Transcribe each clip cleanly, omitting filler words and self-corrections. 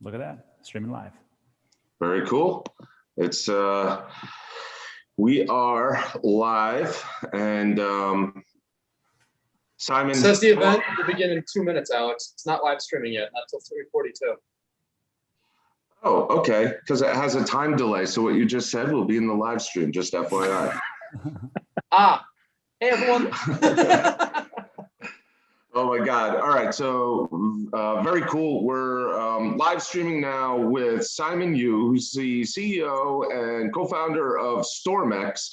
Look at that, streaming live. Very cool. It's we are live, and Simon It says the event will begin in 2 minutes, Alex. It's not live streaming yet, not till 3:42. Oh, okay, because it has a time delay. So what you just said will be in the live stream, just FYI. Hey everyone. Oh my God. All right. So very cool. We're live streaming now with Simon Yu, who's the CEO and co-founder of Stormx,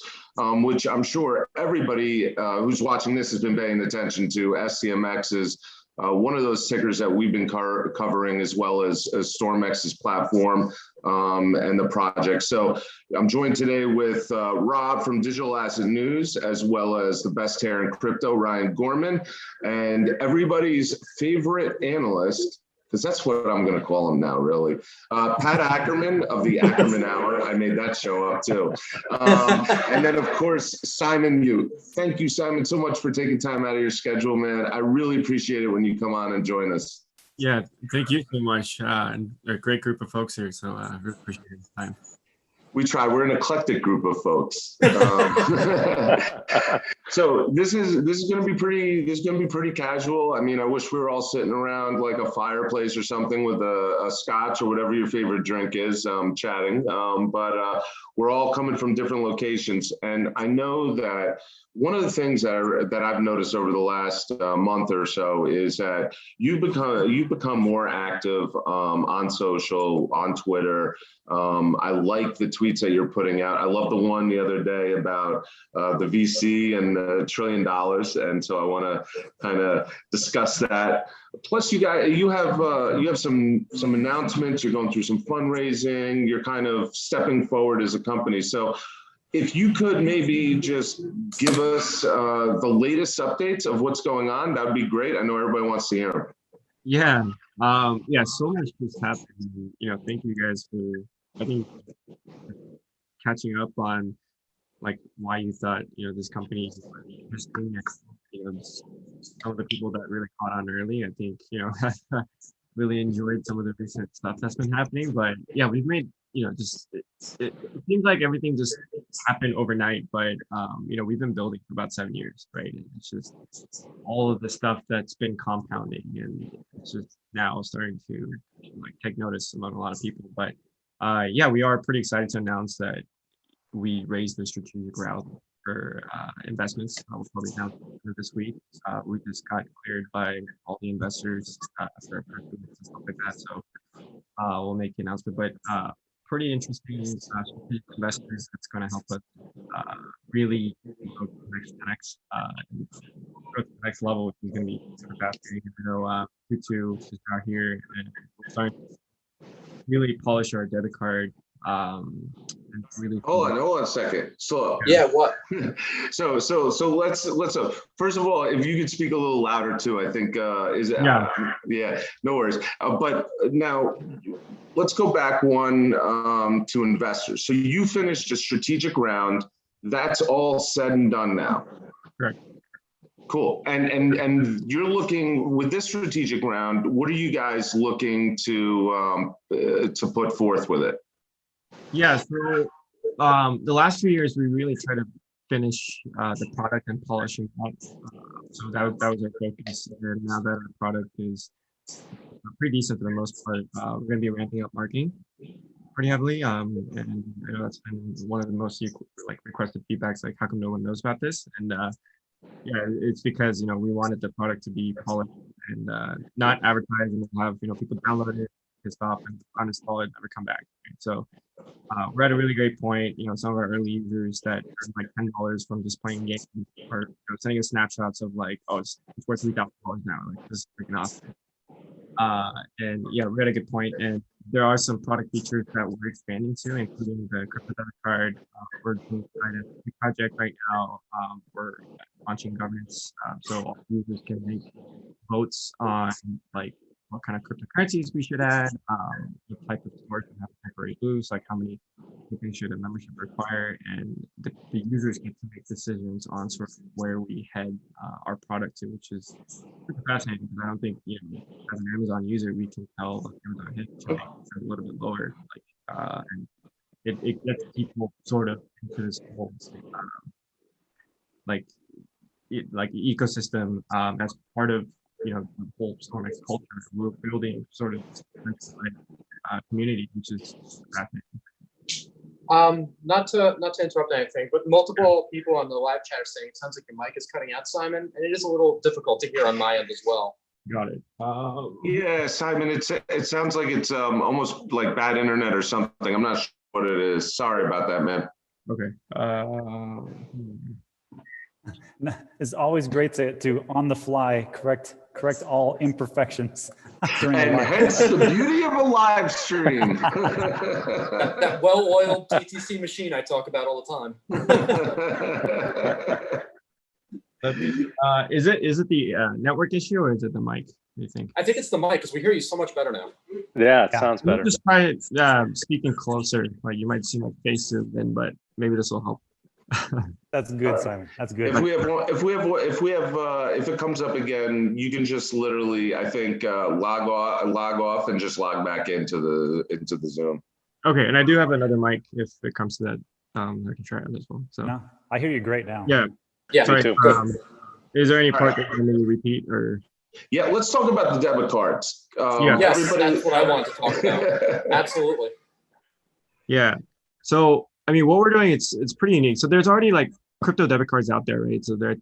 which I'm sure everybody who's watching this has been paying attention to. Stmx is one of those tickers that we've been covering, as well as Stormx's platform and the project. So I'm joined today with Rob from Digital Asset News, as well as the best hair in crypto, Ryan Gorman, and everybody's favorite analyst, because that's what I'm going to call him now, really. Pat Ackerman of the Ackerman Hour. I made that show up too. And then, of course, Simon Yu. Thank you, Simon, so much for taking time out of your schedule, man. I really appreciate it when you come on and join us. Yeah, thank you so much. And a great group of folks here, so I really appreciate the time. We try. We're an eclectic group of folks. So this is going to be pretty casual. I mean, I wish we were all sitting around like a fireplace or something with a scotch or whatever your favorite drink is, chatting. But we're all coming from different locations, and I know that one of the things that I've noticed over the last month or so is that you've become more active on social, on Twitter. I like the tweets that you're putting out. I love the one the other day about the VC and the $1 trillion, and so I want to kind of discuss that. Plus, you have some announcements. You're going through some fundraising. You're kind of stepping forward as a company. So, if you could maybe just give us the latest updates of what's going on, that would be great. I know everybody wants to hear them. Yeah, so much just happened. Thank you guys for, I think, catching up on like why you thought this company is interesting. Some of the people that really caught on early, I think really enjoyed some of the recent stuff that's been happening. But yeah, we've made it seems like everything just happened overnight, but we've been building for about 7 years, right? And it's just all of the stuff that's been compounding, and it's just now starting to like take notice among a lot of people. But yeah, we are pretty excited to announce that we raised the strategic route for investments. We'll probably announce this week. We just got cleared by all the investors for and stuff like that. So we'll make the announcement. But pretty interesting strategic investors that's going to help us really go to the next next level, which is going to be super fascinating. Q2 is out here, and we're starting to really polish our debit card. And really hold on a second. Slow. Yeah, what? So let's first of all, if you could speak a little louder too, I think yeah, no worries. But now let's go back one to investors. So you finished a strategic round. That's all said and done now. Correct. Cool. And you're looking with this strategic round. What are you guys looking to put forth with it? Yeah, so the last few years, we really tried to finish the product and polishing out. So that was our focus. And now that our product is pretty decent for the most part, we're going to be ramping up marketing pretty heavily. And I know that's been one of the most requested feedbacks, like how come no one knows about this? And yeah, it's because we wanted the product to be polished and not advertised, and have people download it, pissed off, and uninstall it, never come back. Right? So we're at a really great point. Some of our early users that earn like $10 from just playing games are sending us snapshots of like, oh, it's worth $3,000 now. Like, this is freaking awesome. And yeah, we're at a good point. And there are some product features that we're expanding to, including the crypto debit card. We're doing a project right now. We're launching governance, so all users can make votes on like what kind of cryptocurrencies we should add, what type of stores we have temporary boost, like how many token should a membership require, and the users get to make decisions on sort of where we head our product to, which is pretty fascinating because I don't think, as an Amazon user, we can tell Amazon hedge to make it a little bit lower, and it gets people sort of into this whole like ecosystem as part of the whole Stormx culture. We're building sort of community, which is fascinating. Not to interrupt anything, but multiple people on the live chat are saying it sounds like your mic is cutting out, Simon, and it is a little difficult to hear on my end as well. Got it. Yeah, Simon, it sounds like it's almost like bad internet or something. I'm not sure what it is. Sorry about that, man. Okay. It's always great to on the fly correct all imperfections. And hence the beauty of a live stream. that well-oiled TTC machine I talk about all the time. Is it the network issue or is it the mic? Do you think? I think it's the mic because we hear you so much better now. Yeah, it sounds better. Just try speaking closer. Like you might see my face then, but maybe this will help. That's good, Simon. That's good. If it comes up again, you can just literally, I think, log off and just log back into the Zoom. Okay, and I do have another mic if it comes to that. I can try it as well. So no, I hear you great now. Yeah. Sorry, me too. Is there any part that you need to repeat or? Yeah, let's talk about the debit cards. Yes, that's what I want to talk about. Absolutely. Yeah. So I mean, what we're doing, it's pretty unique. So there's already like crypto debit cards out there, right? So there's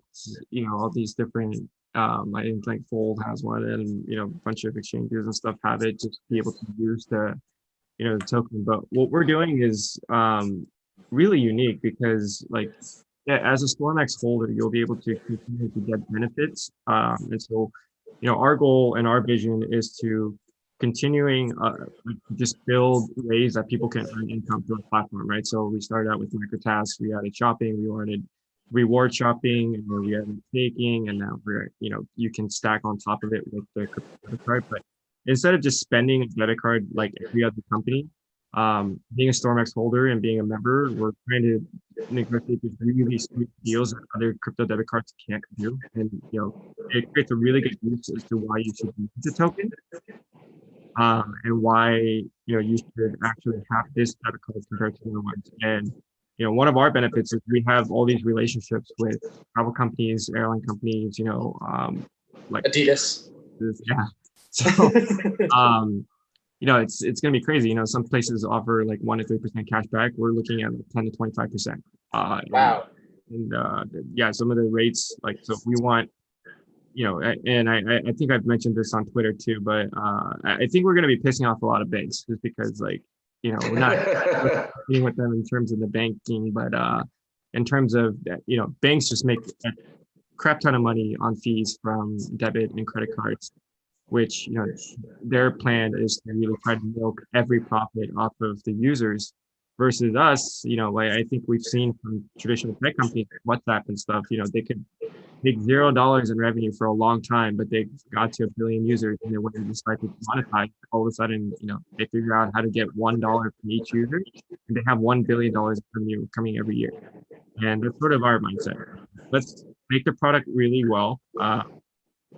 all these different I think like Fold has one, and a bunch of exchanges and stuff have it, just to be able to use the the token. But what we're doing is really unique because as a Stormx holder, you'll be able to continue to get benefits. And so our goal and our vision is to continuing just build ways that people can earn income through a platform, right? So we started out with microtasks, we added shopping, we added reward shopping, and then we added staking, and now we're you can stack on top of it with the credit card. But instead of just spending a debit card like every other company, being a Stormx holder and being a member, we're trying to negotiate these really sweet deals that other crypto debit cards can't do, and it creates a really good use as to why you should use the token. And why you should actually have this debit card compared to other ones. And one of our benefits is we have all these relationships with travel companies, airline companies, like Adidas. Yeah. So it's gonna be crazy. Some places offer like 1 to 3% cash back. We're looking at 10 to 25%. Wow. And some of the rates, so if we want. And I think I've mentioned this on Twitter too, but I think we're going to be pissing off a lot of banks just because we're not dealing with them in terms of the banking, but in terms of banks just make a crap ton of money on fees from debit and credit cards, which their plan is to really try to milk every profit off of the users. Versus us, I think we've seen from traditional tech companies, WhatsApp and stuff, they could make $0 in revenue for a long time, but they got to 1 billion users, and then when they decide to monetize, all of a sudden, they figure out how to get $1 from each user, and they have $1 billion in revenue coming every year. And that's sort of our mindset. Let's make the product really well.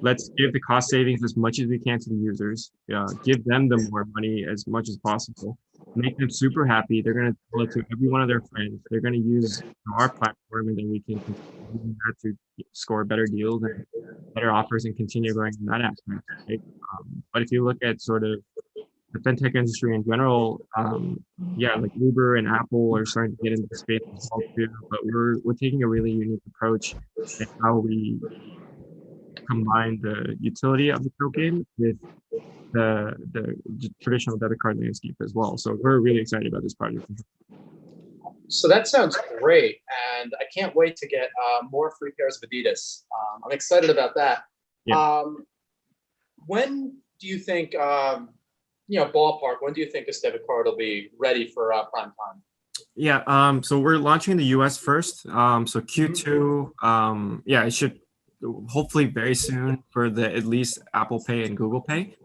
Let's give the cost savings as much as we can to the users. Give them the more money as much as possible. Make them super happy. They're going to tell it to every one of their friends. They're going to use our platform, and then we can continue to score better deals and better offers and continue growing in that aspect. Right? But if you look at sort of the fintech industry in general, like Uber and Apple are starting to get into the space as well too. But we're taking a really unique approach in how we combine the utility of the token with the traditional debit card landscape as well. So we're really excited about this project. So that sounds great, and I can't wait to get more free pairs of Adidas. I'm excited about that. Yeah. When do you think, ballpark, when do you think this debit card will be ready for prime time? Yeah, so we're launching in the US first. So Q2, it should hopefully very soon for at least Apple Pay and Google Pay.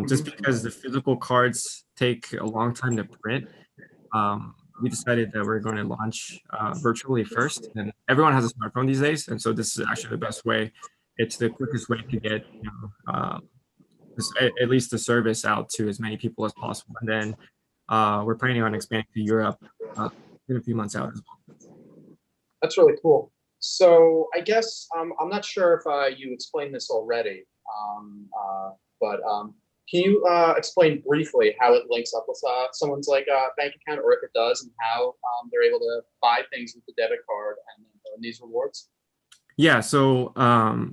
Just because the physical cards take a long time to print. we decided that we're going to launch virtually first. And everyone has a smartphone these days, and so this is actually the best way. It's the quickest way to get at least the service out to as many people as possible. And then we're planning on expanding to Europe in a few months out as well. That's really cool. So I guess I'm not sure if you explained this already, but can you explain briefly how it links up with someone's like bank account, or if it does, and how they're able to buy things with the debit card and earn these rewards? Yeah, so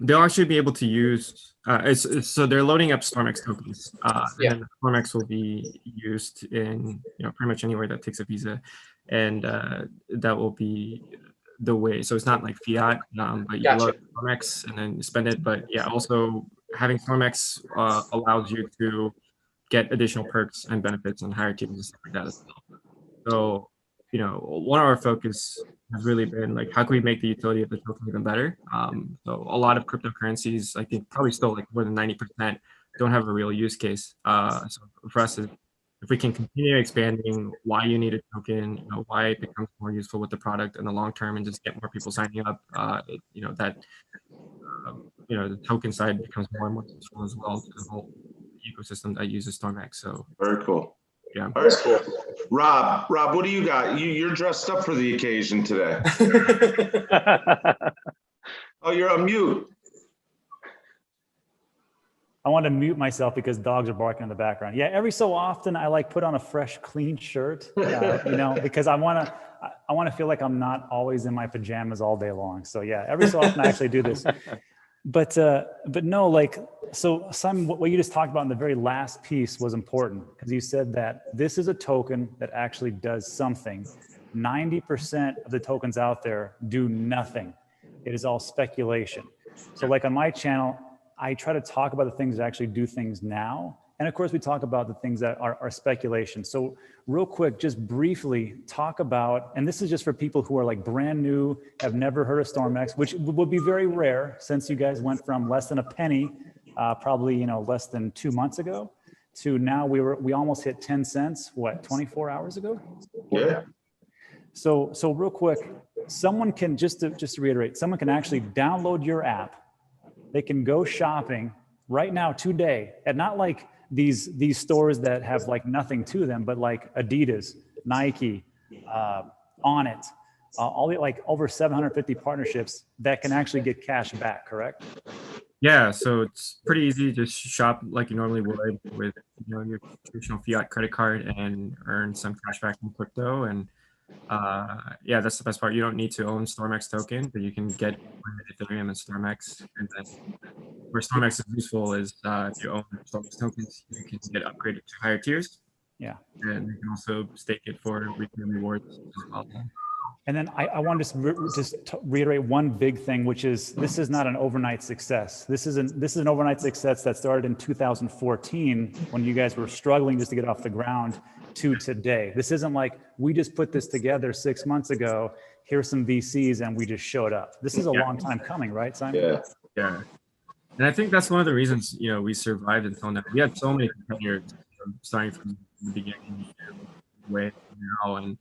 they'll actually be able to use. So they're loading up Stormx tokens, and Stormx will be used in pretty much anywhere that takes a Visa, and that will be the way. So it's not like fiat, but you load Stormx and then spend it. But yeah, also having Stormx allows you to get additional perks and benefits and higher tiers and stuff like that as well. So one of our focus has really been like, how can we make the utility of the token even better? So a lot of cryptocurrencies, I think probably still like more than 90% don't have a real use case. So for us, if we can continue expanding why you need a token, why it becomes more useful with the product in the long term, and just get more people signing up, the token side becomes more and more useful as well to the whole ecosystem that uses Stormx. So very cool. Yeah. All right, cool. Rob, what do you got? You're dressed up for the occasion today. Oh, you're on mute. I want to mute myself because dogs are barking in the background. Yeah, every so often I like put on a fresh, clean shirt, because I want to feel like I'm not always in my pajamas all day long. So yeah, every so often I actually do this. But no, so Simon, what you just talked about in the very last piece was important, because you said that this is a token that actually does something. 90% of the tokens out there do nothing. It is all speculation. So like on my channel, I try to talk about the things that actually do things now. And of course, we talk about the things that are speculation. So real quick, just briefly talk about, and this is just for people who are like brand new, have never heard of Stormx, which would be very rare since you guys went from less than a penny, probably less than 2 months ago, to now we almost hit 10 cents, what, 24 hours ago? Yeah. So real quick, someone can, just to reiterate, someone can actually download your app. They can go shopping right now today, at not like these stores that have like nothing to them, but like Adidas, Nike, Onnit, all the like over 750 partnerships that can actually get cash back, correct? Yeah, so it's pretty easy to shop like you normally would with your traditional fiat credit card and earn some cash back in crypto. And yeah, that's the best part. You don't need to own Stormx token, but you can get Ethereum and Stormx. And then where Stormx is useful is if you own Stormx tokens, you can get upgraded to higher tiers. Yeah. And you can also stake it for redeem rewards as well. And then I want to just reiterate one big thing, which is this is not an overnight success. This is an overnight success that started in 2014 when you guys were struggling just to get off the ground to today. This isn't like we just put this together 6 months ago. Here's some VCs and we just showed up. This is a long time coming, right, Simon? Yeah. And I think that's one of the reasons we survived until now. We had so many competitors starting from the beginning way now, and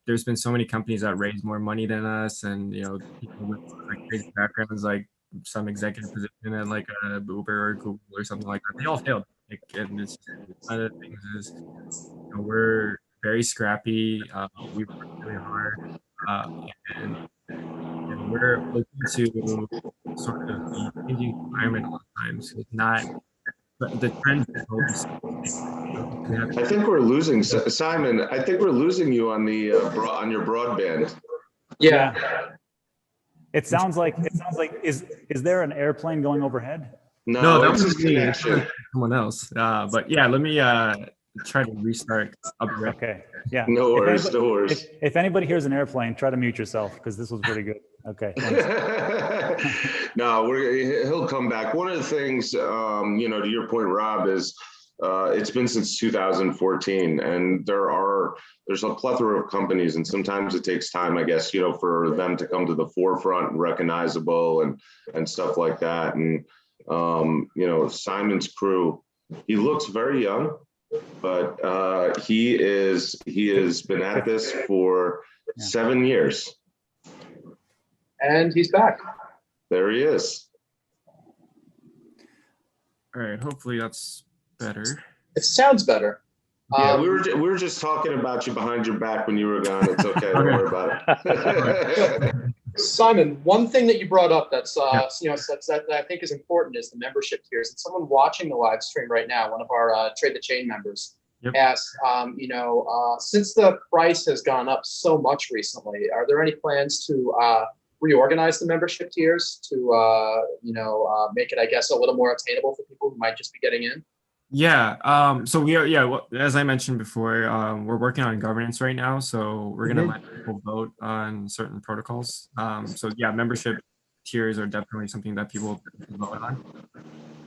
there's been so many companies that raise more money than us, and people with like crazy backgrounds, like some executive position at like a Uber or Google or something like that. They all failed. And it's one of the things is we're very scrappy. We work really hard, and we're looking to sort of be changing the environment all the time. So it's not, but the trend is always. I think we're losing Simon. I think we're losing you on the on your broadband. Yeah. It sounds like is there an airplane going overhead? No, that it's was his connection. Someone else. But yeah, let me try to restart. I'll be right. Okay. Yeah. No worries. If anybody hears an airplane, try to mute yourself because this was pretty good. Okay. No, he'll come back. One of the things, to your point, Rob, is it's been since 2014, and there's a plethora of companies, and sometimes it takes time, I guess, for them to come to the forefront and recognizable and stuff like that. And Simon's crew, he looks very young, but he has been at this for 7 years. And he's back. There he is. All right, hopefully that's better. It sounds better. Yeah, we were just talking about you behind your back when you were gone. It's okay. Don't worry about it. Simon, one thing that you brought up that's that I think is important is the membership tiers. And someone watching the live stream right now, one of our Trade the Chain members, asked, since the price has gone up so much recently, are there any plans to reorganize the membership tiers to make it, I guess, a little more attainable for people who might just be getting in? Yeah. So we are. Yeah. Well, as I mentioned before, we're working on governance right now. So we're gonna let people vote on certain protocols. So yeah, membership tiers are definitely something that people vote on.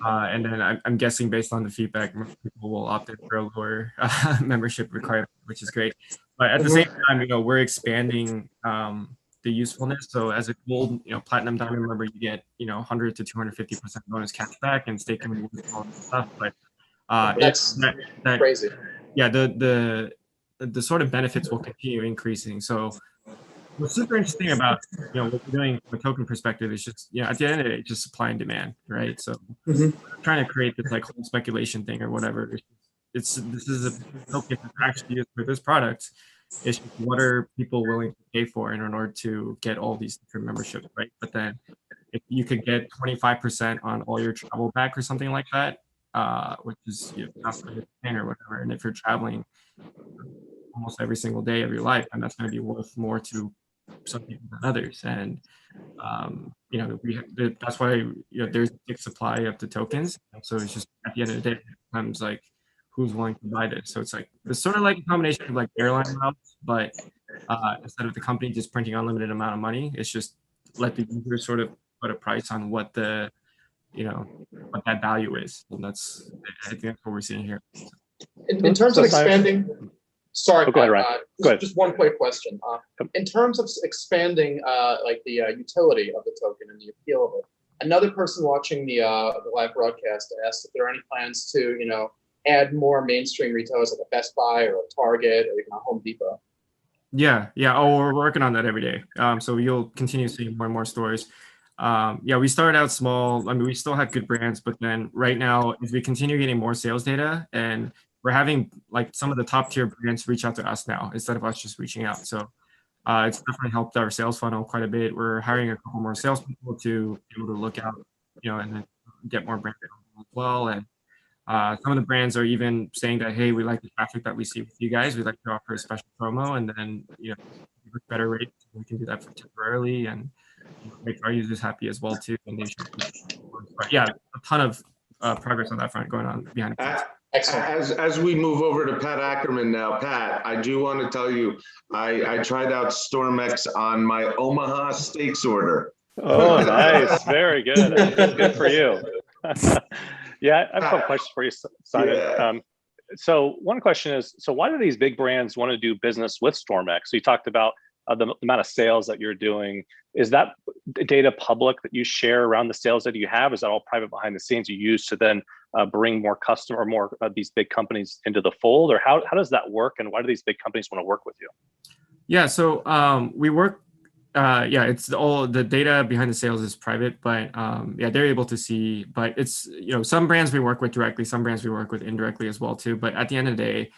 And then I'm guessing based on the feedback, people will opt in for a lower membership requirement, which is great. But at the same time, we're expanding the usefulness. So as a gold, platinum diamond member, you get 100 to 250% bonus cash back and stay committed with all this stuff. But That's crazy. Yeah, the sort of benefits will continue increasing. So what's super interesting about what we're doing from a token perspective is just at the end of the day, it's just supply and demand, right? So trying to create this like whole speculation thing or whatever. This is a token that's actually used for this product. It's just what are people willing to pay for in order to get all these different memberships, right? But then if you could get 25% on all your travel back or something like that, which is not or whatever, and if you're traveling almost every single day of your life, and that's going to be worth more to some people than others. And that's why there's a big supply of the tokens. And so it's just at the end of the day, it becomes like who's willing to buy this. So it's like it's sort of like a combination of like airline routes, but instead of the company just printing unlimited amount of money, it's just let the user sort of put a price on what the what that value is. And I think that's what we're seeing here. In terms of expanding, sorry, go ahead, Ryan. Go ahead. Just one quick question. In terms of expanding like the utility of the token and the appeal of it, another person watching the live broadcast asked if there are any plans to add more mainstream retailers like a Best Buy or a Target or even a Home Depot. Yeah. Oh, we're working on that every day. So you'll continue seeing more and more stores. We started out small. I mean, we still have good brands, but then right now, as we continue getting more sales data, and we're having like some of the top tier brands reach out to us now instead of us just reaching out. So it's definitely helped our sales funnel quite a bit. We're hiring a couple more salespeople to be able to look out, and then get more brands as well. And some of the brands are even saying that, hey, we like the traffic that we see with you guys. We'd like to offer a special promo, and then with better rates, we can do that for temporarily and make our users happy as well too. And they should, but yeah, a ton of progress on that front going on behind the scenes. Excellent. As we move over to Pat Ackerman now, Pat, I do want to tell you, I tried out Stormx on my Omaha Steaks order. Oh, nice. Very good. Good for you. Yeah, I have a question for you, Simon. Yeah. So one question is, so why do these big brands want to do business with Stormx? So you talked about the amount of sales that you're doing. Is that data public that you share around the sales that you have? Is that all private behind the scenes you use to then bring more more of these big companies into the fold? Or how does that work? And why do these big companies want to work with you? Yeah, so we work, it's all the data behind the sales is private, but they're able to see, but it's, some brands we work with directly, some brands we work with indirectly as well too. But at the end of the day,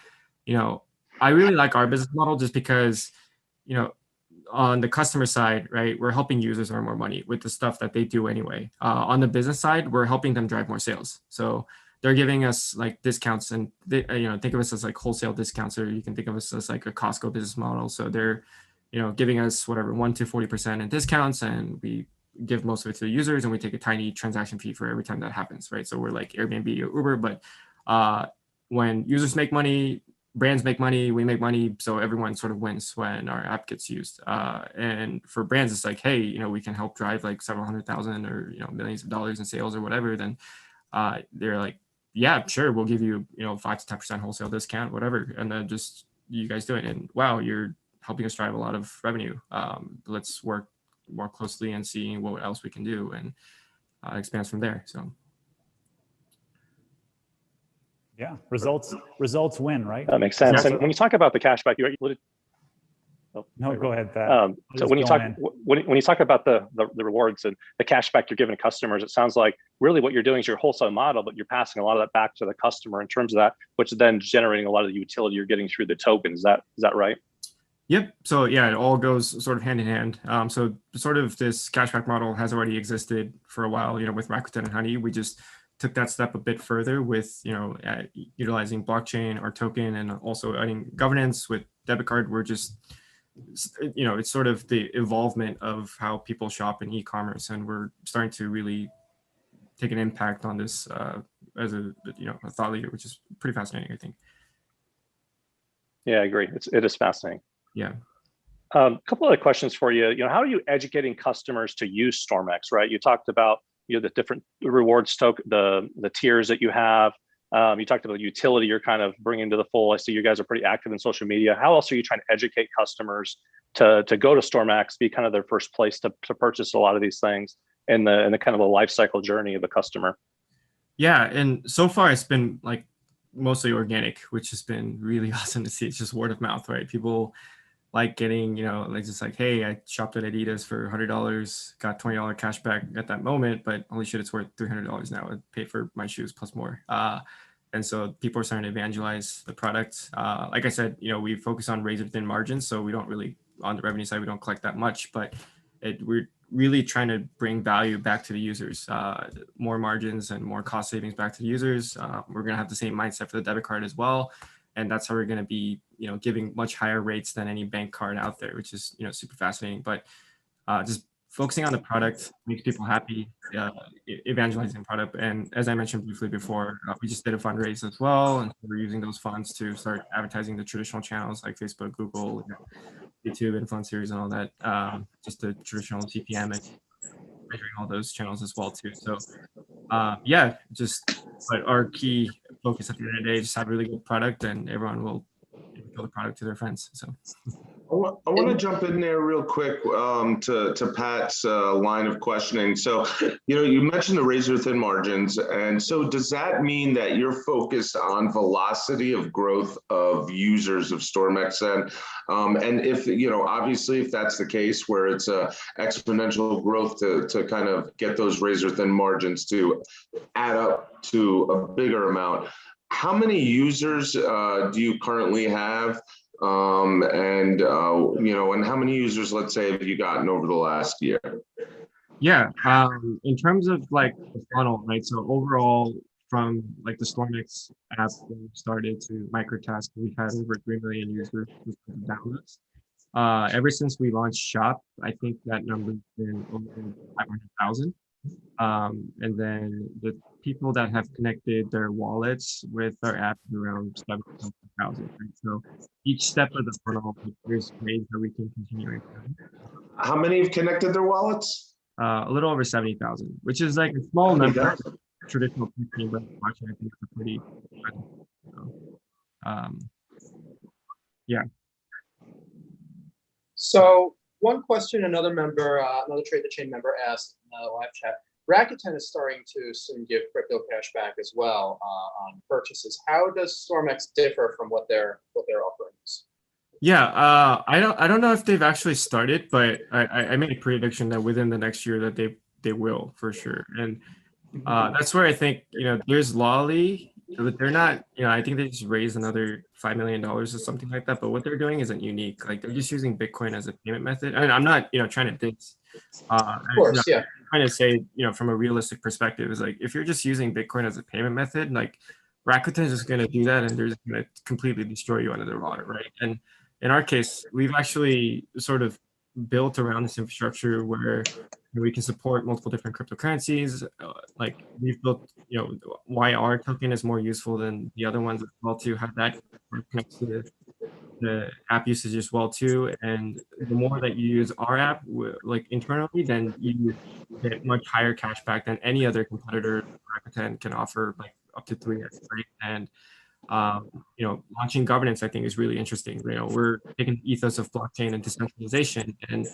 I really like our business model just because, on the customer side, right, we're helping users earn more money with the stuff that they do anyway. On the business side, we're helping them drive more sales. So they're giving us like discounts, and they, think of us as like wholesale discounts, or you can think of us as like a Costco business model. So they're, giving us whatever 1 to 40% in discounts, and we give most of it to the users, and we take a tiny transaction fee for every time that happens, right? So we're like Airbnb or Uber, but when users make money, brands make money, we make money, so everyone sort of wins when our app gets used. And for brands, it's like, hey, we can help drive like several $100,000 or millions of dollars in sales or whatever. Then they're like, yeah, sure, we'll give you 5 to 10% wholesale discount, whatever, and then just you guys do it. And wow, you're helping us drive a lot of revenue. Let's work more closely and see what else we can do, and expands from there. So. Yeah, results win, right? That makes sense. Yeah. And when you talk about the cashback, you alluded. Oh, No, go ahead, Pat. So when you talk when you talk about the rewards and the cashback you're giving to customers, it sounds like really what you're doing is your wholesale model, but you're passing a lot of that back to the customer in terms of that, which is then generating a lot of the utility you're getting through the token. Is that right? Yep. So yeah, it all goes sort of hand in hand. So sort of this cashback model has already existed for a while, with Rakuten and Honey. We just took that step a bit further with, utilizing blockchain, our token, and also adding governance with debit card. We're just, it's sort of the evolvement of how people shop in e-commerce, and we're starting to really take an impact on this as a thought leader, which is pretty fascinating, I think. Yeah, I agree. It is fascinating. Yeah. A couple other questions for you. How are you educating customers to use Stormx? Right. You talked about the different rewards token, the tiers that you have. You talked about the utility you're kind of bringing to the fold. I see you guys are pretty active in social media. How else are you trying to educate customers to go to Stormx, be kind of their first place to purchase a lot of these things in the kind of a life cycle journey of the customer? Yeah, and so far it's been like mostly organic, which has been really awesome to see. It's just word of mouth, right? People like getting, like just like, hey, I shopped at Adidas for $100, got $20 cash back at that moment, but holy shit, it's worth $300 now. I pay for my shoes plus more. And so people are starting to evangelize the product. Like I said, we focus on razor thin margins, so we don't really, on the revenue side, we don't collect that much, but we're really trying to bring value back to the users, more margins and more cost savings back to the users. We're going to have the same mindset for the debit card as well. And that's how we're going to be, giving much higher rates than any bank card out there, which is, super fascinating. But just focusing on the product makes people happy, evangelizing the product. And as I mentioned briefly before, we just did a fundraise as well. And we're using those funds to start advertising the traditional channels like Facebook, Google, YouTube, influencers, and all that, just the traditional CPM and measuring all those channels as well too. So but our key focus at the end of the day is just have a really good product, and everyone will show the product to their friends. So I want to jump in there real quick to Pat's line of questioning. So, you mentioned the razor thin margins. And so does that mean that you're focused on velocity of growth of users of Stormx? And if, obviously, if that's the case where it's exponential growth to kind of get those razor thin margins to add up to a bigger amount, how many users do you currently have? And how many users, let's say, have you gotten over the last year? Yeah, in terms of like the funnel, right? So overall, from like the Stormx app when we started to microtask, we've had over 3 million users with downloads. Ever since we launched Shop, I think that number's been over 500,000. And then the people that have connected their wallets with our app is around 700,000. Right? So each step of the funnel, there's ways that we can continue. How many have connected their wallets? A little over 70,000, which is like a small number. Traditional PC, but watching, I think it's a pretty. Yeah. So one question another member, another Trade the Chain member asked in the live chat, Rakuten is starting to soon give crypto cash back as well on purchases. How does Stormx differ from what their offering is? Yeah, I don't know if they've actually started, but I made a prediction that within the next year that they will for sure. And that's where I think, there's Lolly, but they're not, I think they just raised another $5 million or something like that. But what they're doing isn't unique. Like they're just using Bitcoin as a payment method. I mean, I'm not, trying to diss. Of course, yeah. I'm trying to say, from a realistic perspective, is like if you're just using Bitcoin as a payment method, like Rakuten is just going to do that, and they're just going to completely destroy you under the water, right? And in our case, we've actually sort of built around this infrastructure where we can support multiple different cryptocurrencies. Like we've built, why our token is more useful than the other ones as well to have that connect to the app usage as well too. And the more that you use our app, like internally, then you get much higher cash back than any other competitor Rakuten can offer, like up to 3x, right? And launching governance, I think, is really interesting. We're taking the ethos of blockchain and decentralization and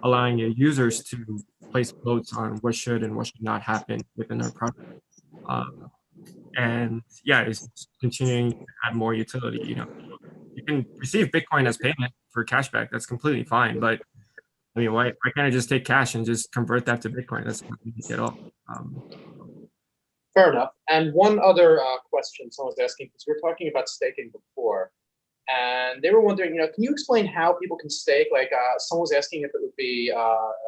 allowing users to place votes on what should and what should not happen within our product. and yeah, it's continuing to add more utility. You can receive Bitcoin as payment for cashback. That's completely fine. But I mean, why can't I just take cash and just convert that to Bitcoin? That's not easy at all. Fair enough. And one other question someone was asking, because we were talking about staking before, and they were wondering, can you explain how people can stake? Like someone was asking if it would be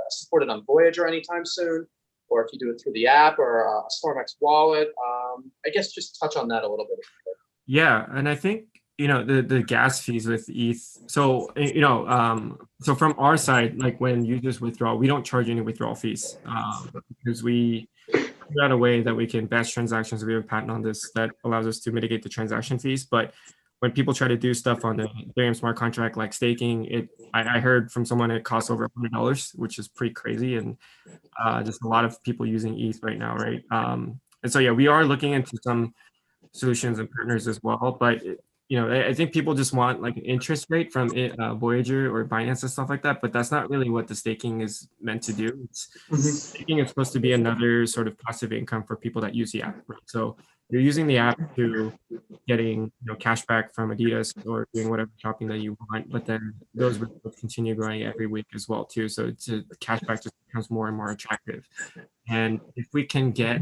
supported on Voyager anytime soon, or if you do it through the app or a Stormx wallet. I guess just touch on that a little bit. Yeah, and I think the gas fees with ETH. So so from our side, like when users withdraw, we don't charge any withdrawal fees because we figured out a way that we can batch transactions. We have a patent on this that allows us to mitigate the transaction fees. But when people try to do stuff on the Ethereum smart contract like staking, I heard from someone it costs over $100, which is pretty crazy, and just a lot of people using ETH right now, right? And so yeah, we are looking into some solutions and partners as well, but I think people just want like an interest rate from Voyager or Binance and stuff like that, but that's not really what the staking is meant to do. Staking is supposed to be another sort of passive income for people that use the app, right? So you're using the app to getting cash back from Adidas or doing whatever shopping that you want, but then those will continue growing every week as well too. So the cash back just becomes more and more attractive. And if we can get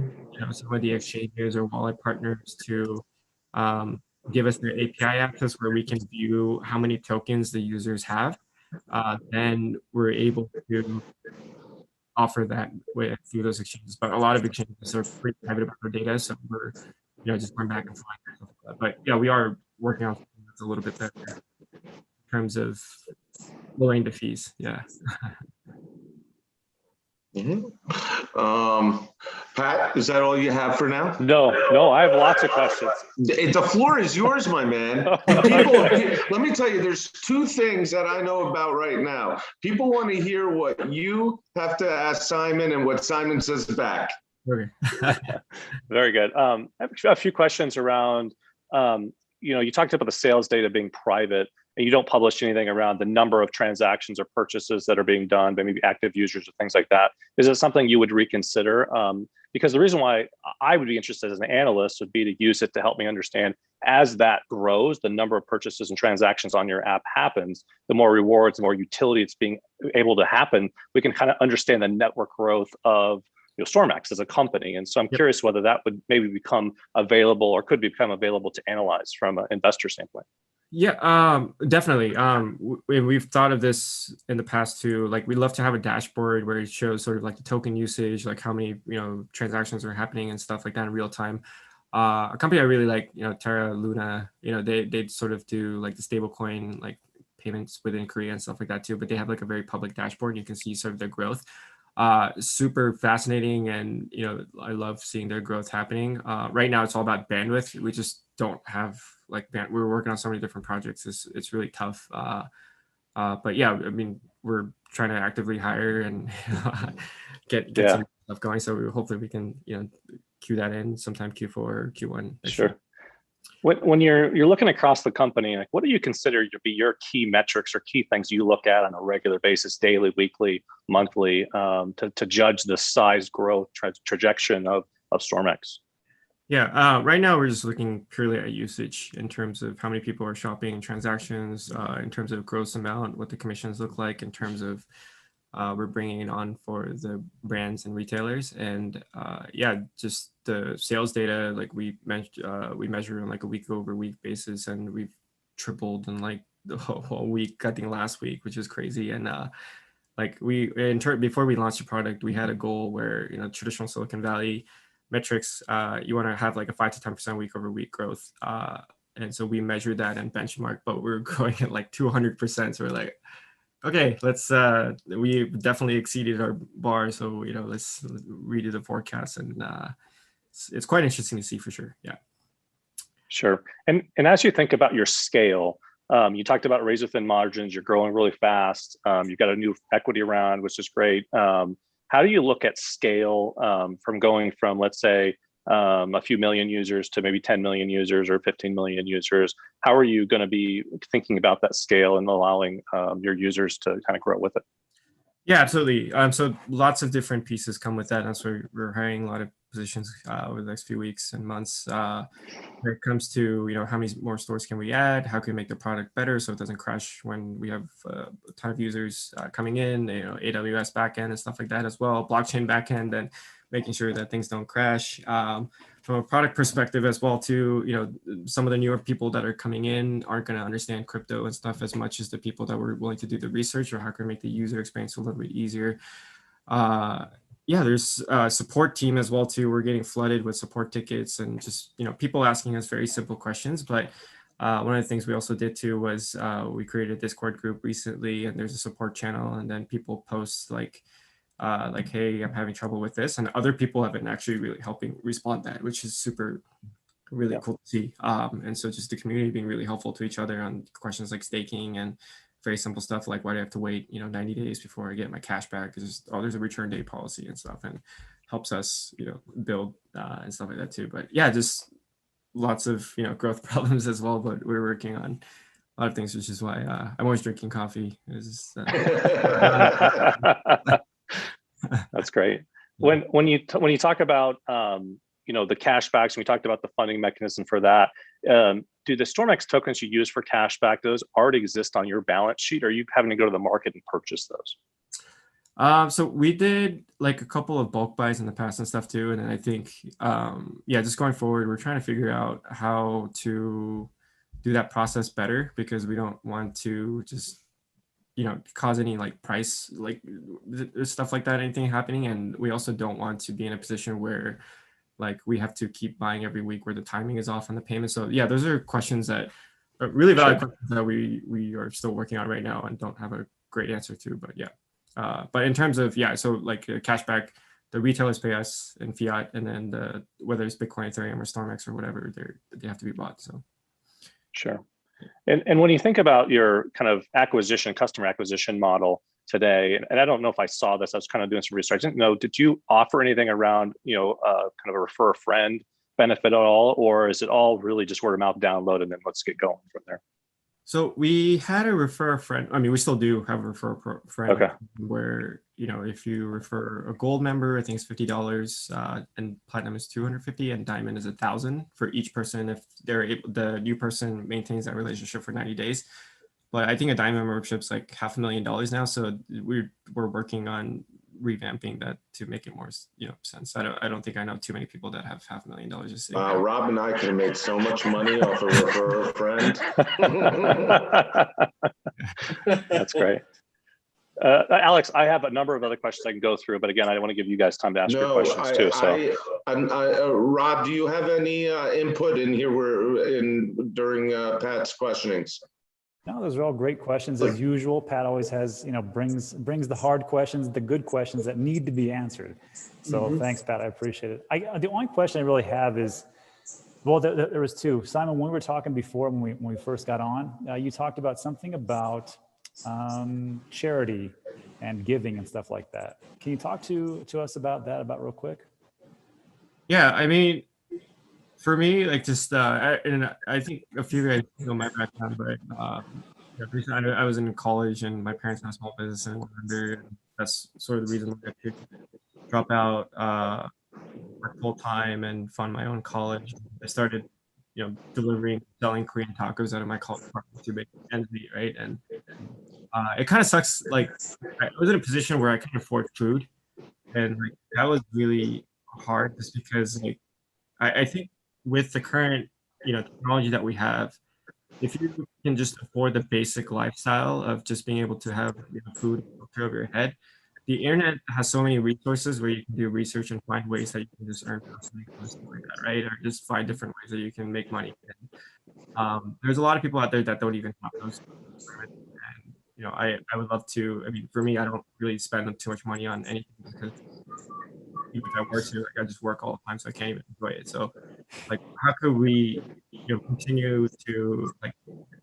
some of the exchanges or wallet partners to give us their API access where we can view how many tokens the users have, then we're able to offer that through those exchanges. But a lot of exchanges are pretty private about their data, so we're just going back and forth. But yeah, we are working on something that's a little bit better in terms of lowering the fees. Yeah. Pat, is that all you have for now? No, I have lots of questions. The floor is yours, my man. Let me tell you, there's two things that I know about right now. People want to hear what you have to ask Simon and what Simon says back. Okay. Very good. I have a few questions around, you talked about the sales data being private, and you don't publish anything around the number of transactions or purchases that are being done by maybe active users or things like that. Is it something you would reconsider? Because the reason why I would be interested as an analyst would be to use it to help me understand as that grows, the number of purchases and transactions on your app happens, the more rewards, the more utility it's being able to happen, we can kind of understand the network growth of Stormx as a company. And so I'm curious whether that would maybe become available or could become available to analyze from an investor standpoint. Yeah, definitely. We've thought of this in the past too. Like, we'd love to have a dashboard where it shows sort of like the token usage, like how many transactions are happening and stuff like that in real time. A company I really like, Terra Luna, they sort of do like the stablecoin like payments within Korea and stuff like that too. But they have like a very public dashboard. You can see sort of their growth. Super fascinating, and I love seeing their growth happening. Right now, it's all about bandwidth. We just don't have we're working on so many different projects. It's really tough. But yeah, I mean, we're trying to actively hire and get some stuff going. So hopefully we can queue that in sometime Q4 or Q1. Sure. When you're looking across the company, like, what do you consider to be your key metrics or key things you look at on a regular basis, daily, weekly, monthly, to judge the size, growth, trajectory of Stormx? Yeah, right now we're just looking purely at usage in terms of how many people are shopping and transactions, in terms of gross amount, what the commissions look like, in terms of we're bringing it on for the brands and retailers, and yeah, just the sales data. Like we measure on like a week over week basis, and we've tripled in like the whole week, I think last week, which is crazy. And like before we launched the product, we had a goal where traditional Silicon Valley metrics, you want to have like a 5 to 10% week over week growth, and so we measured that and benchmark, but we're growing at like 200%. So we're like, okay, we definitely exceeded our bar. So, let's redo the forecast, and it's quite interesting to see for sure. Yeah. Sure. And as you think about your scale, you talked about razor thin margins, you're growing really fast. You've got a new equity round, which is great. How do you look at scale from going from, let's say, a few million users to maybe 10 million users or 15 million users? How are you going to be thinking about that scale and allowing your users to kind of grow with it? Yeah, absolutely. So lots of different pieces come with that. That's why we're hiring a lot of positions over the next few weeks and months. When it comes to, how many more stores can we add? How can we make the product better so it doesn't crash when we have a ton of users coming in, AWS backend and stuff like that as well, blockchain backend, and making sure that things don't crash. From a product perspective as well too, some of the newer people that are coming in aren't going to understand crypto and stuff as much as the people that were willing to do the research, or how can we make the user experience a little bit easier. Yeah, there's a support team as well too. We're getting flooded with support tickets and just, people asking us very simple questions. But one of the things we also did too was we created a Discord group recently, and there's a support channel, and then people post like, hey, I'm having trouble with this, and other people have been actually really helping respond to that, which is really cool to see. And so just the community being really helpful to each other on questions like staking and very simple stuff like, why do I have to wait 90 days before I get my cash back? There's a return date policy and stuff, and helps us build and stuff like that too. But yeah, just lots of growth problems as well, but we're working on a lot of things, which is why I'm always drinking coffee. That's great. When you talk about the cashbacks, and we talked about the funding mechanism for that, do the Stormx tokens you use for cashback, those already exist on your balance sheet, or are you having to go to the market and purchase those? So we did like a couple of bulk buys in the past and stuff too, and then I think just going forward, we're trying to figure out how to do that process better, because we don't want to just cause any like price like stuff like that, anything happening. And we also don't want to be in a position where like we have to keep buying every week where the timing is off on the payment. So yeah, those are questions that are really valid questions that we are still working on right now and don't have a great answer to. But yeah, but in terms of so like cashback, the retailers pay us in fiat, and then whether it's Bitcoin, Ethereum, or Stormx or whatever, they have to be bought. So sure. And when you think about your kind of customer acquisition model today, and I don't know if I saw this, I was kind of doing some research. I didn't know, did you offer anything around, kind of a refer a friend benefit at all, or is it all really just word of mouth download and then let's get going from there? So we had a refer a friend. I mean, we still do have a refer a friend. Okay. Where if you refer a gold member, I think it's $50, and platinum is $250, and diamond is $1,000 for each person if the new person maintains that relationship for 90 days. But I think a diamond membership's like $500,000 now, so we're working on revamping that to make it more sense. I don't think I know too many people that have $500,000 just sitting there. Rob and I could have made so much money off of refer a friend. That's great. Alex, I have a number of other questions I can go through, but again, I want to give you guys time to ask your questions too. So, Rob, do you have any input in here during Pat's questionings? No, those are all great questions as usual. Pat always has, brings the hard questions, the good questions that need to be answered. So thanks, Pat. I appreciate it. The only question I really have is, well, there was two. Simon, when we were talking before, when we first got on, you talked about something about charity and giving and stuff like that. Can you talk to us about that real quick? Yeah, I mean, for me, like just and I think a few guys know my background, but recently I was in college and my parents had a small business, and that's sort of the reason why I had to drop out work full time and fund my own college. I started delivering, selling Korean tacos out of my college apartment to make ends meet, right? And it kind of sucks. Like I was in a position where I couldn't afford food, and like that was really hard, just because like I think with the current technology that we have, if you can just afford the basic lifestyle of just being able to have food over your head, the internet has so many resources where you can do research and find ways that you can just earn something like that, right? Or just find different ways that you can make money. There's a lot of people out there that don't even have those. And I would love to. I mean, for me, I don't really spend too much money on anything, because I work here, like I just work all the time, so I can't even enjoy it. So, like, how could we, continue to like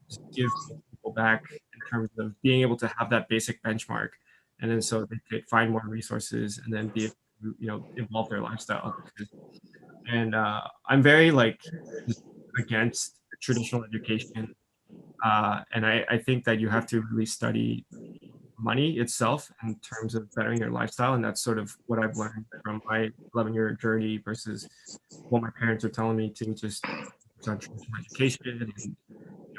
just give people back in terms of being able to have that basic benchmark, and then so they could find more resources and then be able to, evolve their lifestyle. And I'm very like just against traditional education, and I think that you have to really study money itself in terms of bettering your lifestyle. And that's sort of what I've learned from my 11-year journey versus what my parents are telling me to just on traditional education and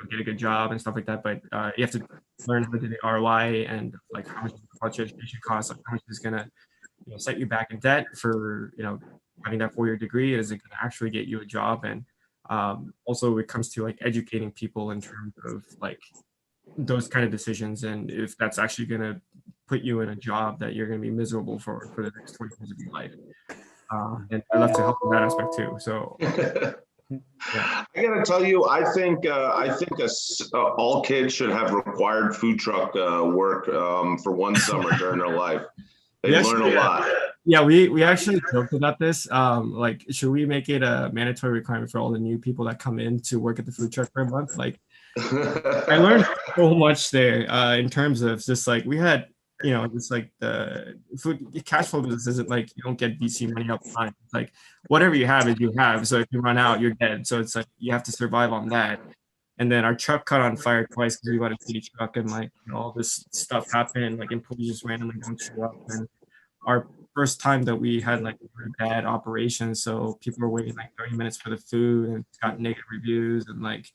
get a good job and stuff like that. But you have to learn how to do the ROI and like how much college education costs, like how much is gonna set you back in debt for having that 4-year degree. Is it gonna actually get you a job? And also when it comes to like educating people in terms of like those kind of decisions, and if that's actually gonna put you in a job that you're gonna be miserable for the next 20 years of your life. And I love to help in that aspect too. So. I gotta tell you, I think all kids should have required food truck work for one summer during their life. They learn a lot. Yeah, we actually joked about this. Like, should we make it a mandatory requirement for all the new people that come in to work at the food truck for a month? Like, I learned so much there in terms of just like we had. It's like the food cash flow business isn't like you don't get VC money up front. It's like whatever you have is you have. So if you run out, you're dead. So it's like you have to survive on that. And then our truck caught on fire twice because we got a city truck and like all this stuff happened. Like employees just randomly don't show up. And our first time that we had like really bad operations, so people were waiting like 30 minutes for the food and got negative reviews and like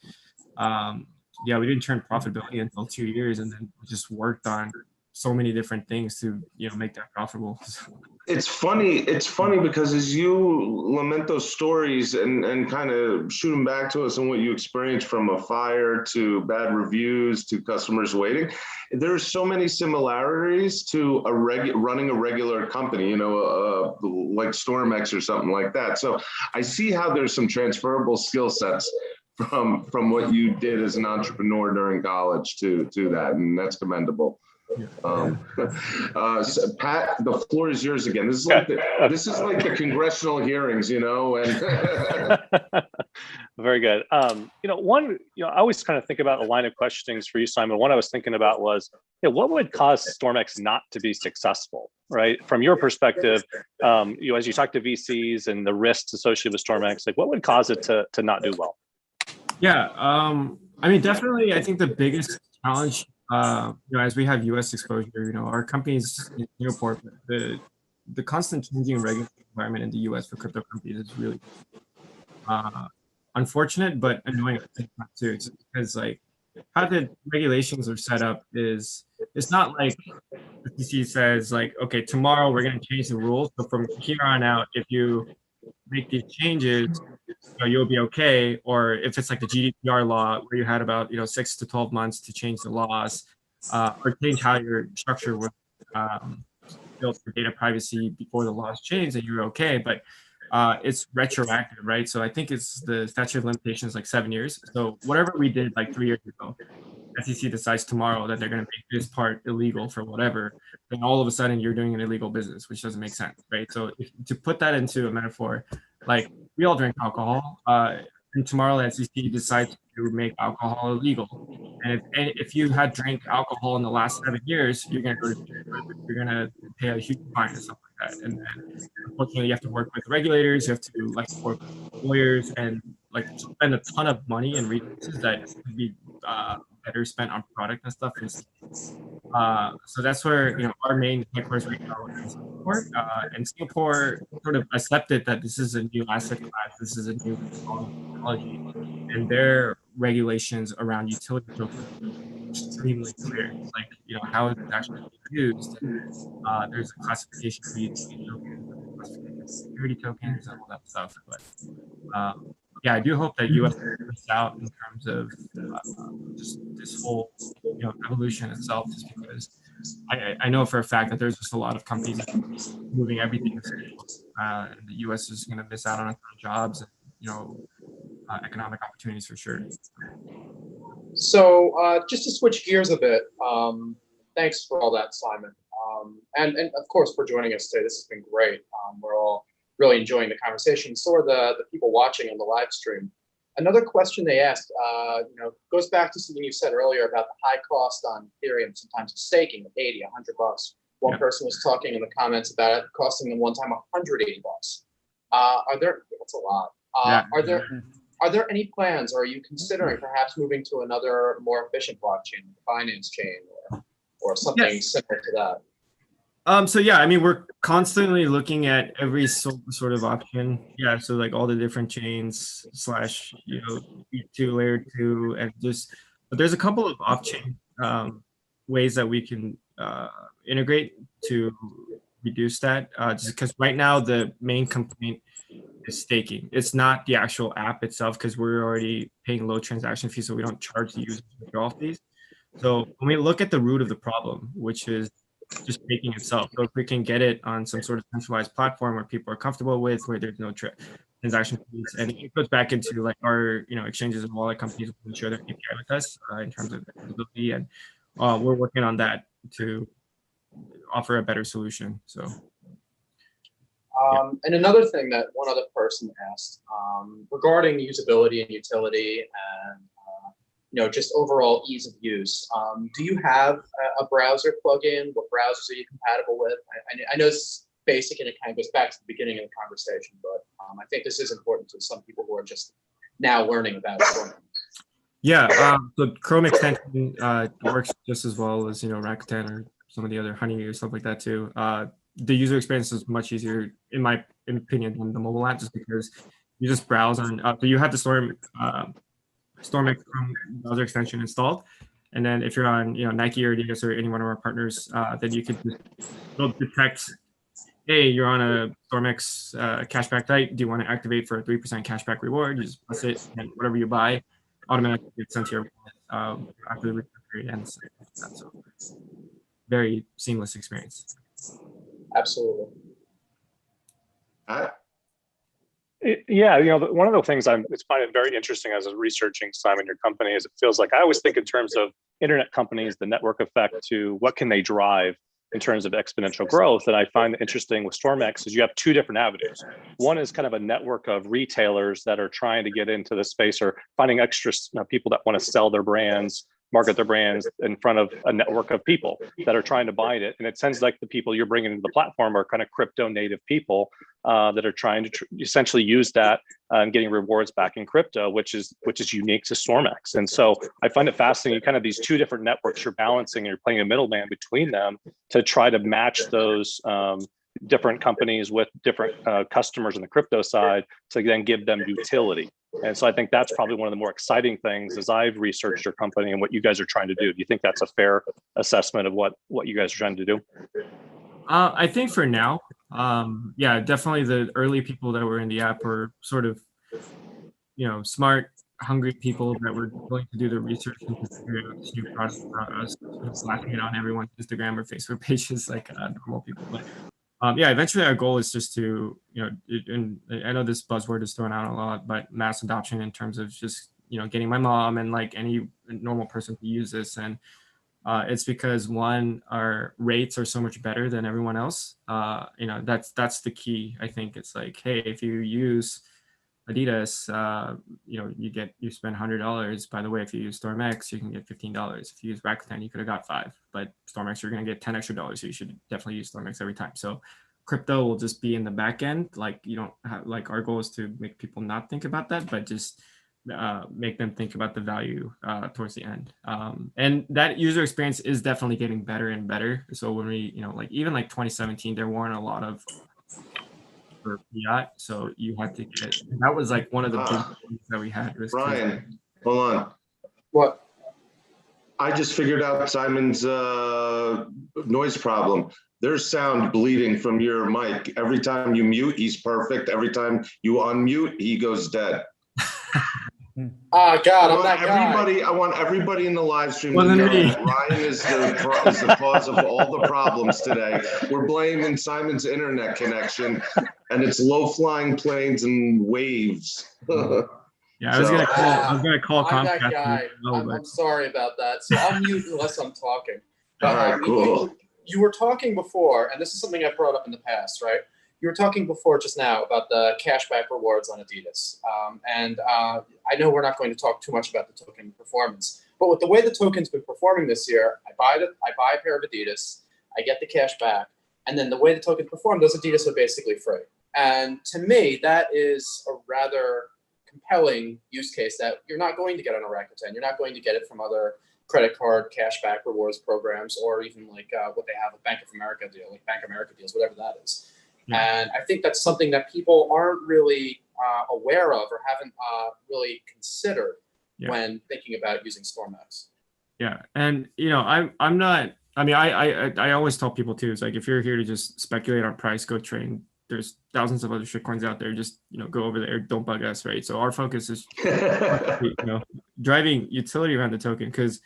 we didn't turn profitability until 2 years, and then we just worked on so many different things to make that profitable. It's funny because as you lament those stories and kind of shoot them back to us and what you experienced from a fire to bad reviews to customers waiting, there's so many similarities to running a regular company, like Stormx or something like that. So I see how there's some transferable skill sets from what you did as an entrepreneur during college to that, and that's commendable. So Pat, the floor is yours again. This is like the congressional hearings, and very good. I always kind of think about a line of questionings for you, Simon. One I was thinking about was, what would cause Stormx not to be successful, right? From your perspective, as you talk to VCs and the risks associated with Stormx, like what would cause it to not do well? Yeah, definitely. I think the biggest challenge, as we have U.S. exposure, our companies in Singapore, the constant changing regulatory environment in the U.S. for crypto companies is really unfortunate, but annoying at the same time too. It's because like how the regulations are set up is it's not like the SEC says like, okay, tomorrow we're going to change the rules. So from here on out, if you make these changes, you'll be okay. Or if it's like the GDPR law where you had about 6 to 12 months to change the laws or change how your structure was built for data privacy before the laws change, then you're okay. But it's retroactive, right? So I think it's the statute of limitations like 7 years. So whatever we did like 3 years ago, SEC decides tomorrow that they're going to make this part illegal for whatever, then all of a sudden you're doing an illegal business, which doesn't make sense, right? So to put that into a metaphor, like we all drink alcohol, and tomorrow the SEC decides to make alcohol illegal. And if you had drank alcohol in the last 7 years, you're going to go to jail. You're going to pay a huge fine or something like that. And unfortunately, you have to work with regulators. You have to work with lawyers and spend a ton of money and resources that could be better spent on product and stuff. So that's where our main headquarters right now is in Singapore. And Singapore sort of accepted that this is a new asset class, this is a new technology, and their regulations around utility tokens are extremely clear. Like how it's actually used. There's a classification for utility tokens, security tokens, and all that stuff. But I do hope that U.S. comes out in terms of just this whole evolution itself, just because I know for a fact that there's just a lot of companies moving everything, and the U.S. is going to miss out on a ton of jobs and economic opportunities for sure. So just to switch gears a bit, thanks for all that, Simon, and of course for joining us today. This has been great. We're all really enjoying the conversation. So are the people watching on the live stream. Another question they asked, goes back to something you said earlier about the high cost on Ethereum, sometimes staking of $80, $100. One person was talking in the comments about it costing them one time $180. That's a lot. Are there any plans, or are you considering perhaps moving to another more efficient blockchain, the Binance chain? or something Yes. similar to that? So yeah, I mean, we're constantly looking at every sort of option. Yeah, so like all the different chains slash, E2, layer 2, and but there's a couple of off-chain ways that we can integrate to reduce that. Just because right now the main complaint is staking. It's not the actual app itself, because we're already paying low transaction fees, so we don't charge the users withdrawal fees. So when we look at the root of the problem, which is just staking itself, so if we can get it on some sort of centralized platform where people are comfortable with, where there's no transaction fees, and it goes back into like our exchanges and wallet companies will ensure their API with us in terms of accessibility, and we're working on that to offer a better solution. So. And another thing that one other person asked regarding usability and utility and just overall ease of use. Do you have a browser plugin? What browsers are you compatible with? I know it's basic and it kind of goes back to the beginning of the conversation, but I think this is important to some people who are just now learning about it. Yeah, the Chrome extension works just as well as Rakuten or some of the other Honey or stuff like that too. The user experience is much easier, in my opinion, than the mobile app, just because you just browse on. So you have the Stormx Chrome browser extension installed, and then if you're on Nike or Adidas or any one of our partners, then you can just detect, hey, you're on a Stormx cashback site. Do you want to activate for a 3% cashback reward? You just press it, and whatever you buy automatically gets sent to your wallet after the return period ends. So very seamless experience. Absolutely. Yeah, one of the things I find it very interesting as researching Simon, your company, is it feels like I always think in terms of internet companies, the network effect to what can they drive in terms of exponential growth. And I find it interesting with Stormx is you have two different avenues. One is kind of a network of retailers that are trying to get into the space or finding extra people that want to sell their brands, market their brands in front of a network of people that are trying to buy it. And it sounds like the people you're bringing into the platform are kind of crypto native people that are trying to essentially use that and getting rewards back in crypto, which is unique to Stormx. And so I find it fascinating, kind of these two different networks you're balancing and you're playing a middleman between them to try to match those different companies with different customers on the crypto side to then give them utility. And so I think that's probably one of the more exciting things as I've researched your company and what you guys are trying to do. Do you think that's a fair assessment of what you guys are trying to do? I think for now, yeah, definitely the early people that were in the app were sort of, smart, hungry people that were willing to do the research and to figure out this new product about us, sort of slapping it on everyone's Instagram or Facebook pages like normal people. But yeah, eventually our goal is just to, and I know this buzzword is thrown out a lot, but mass adoption in terms of just, getting my mom and like any normal person to use this. And it's because one, our rates are so much better than everyone else. That's the key. I think it's like, hey, if you use Adidas, you spend $100. By the way, if you use Stormx, you can get $15. If you use Rakuten, you could have got $5. But Stormx, you're going to get $10 extra. So you should definitely use Stormx every time. So crypto will just be in the back end. Like you don't have, like our goal is to make people not think about that, but just make them think about the value towards the end. And that user experience is definitely getting better and better. So when we, even like 2017, there weren't a lot of for fiat, so you had to get that was like one of the big things that we had. Ryan, hold on. What? I just figured out Simon's noise problem. There's sound bleeding from your mic. Every time you mute, he's perfect. Every time you unmute, he goes dead. God, I'm that guy. I want everybody in the live stream to know that Ryan is the cause of all the problems today. We're blaming Simon's internet connection, and it's low-flying planes and waves. Yeah, I was gonna call I'm Comcast. that guy. I'm sorry about that. So I'll mute unless I'm talking. All right, cool. You were talking before, and this is something I brought up in the past, right? You were talking before just now about the cashback rewards on Adidas. And I know we're not going to talk too much about the token performance, but with the way the token's been performing this year, I buy a pair of Adidas, I get the cash back, and then the way the token performed, those Adidas are basically free. And to me, that is a rather compelling use case that you're not going to get on a Rakuten. You're not going to get it from other credit card cashback rewards programs, or even like what they have a Bank of America deal, like Bank of America deals, whatever that is. Yeah. And I think that's something that people aren't really aware of or haven't really considered when thinking about using Stormx. Yeah, and I'm not. I mean, I always tell people too. It's like, if you're here to just speculate on price, go trade. There's thousands of other shitcoins out there. Just go over there. Don't bug us, right? So our focus is driving utility around the token, because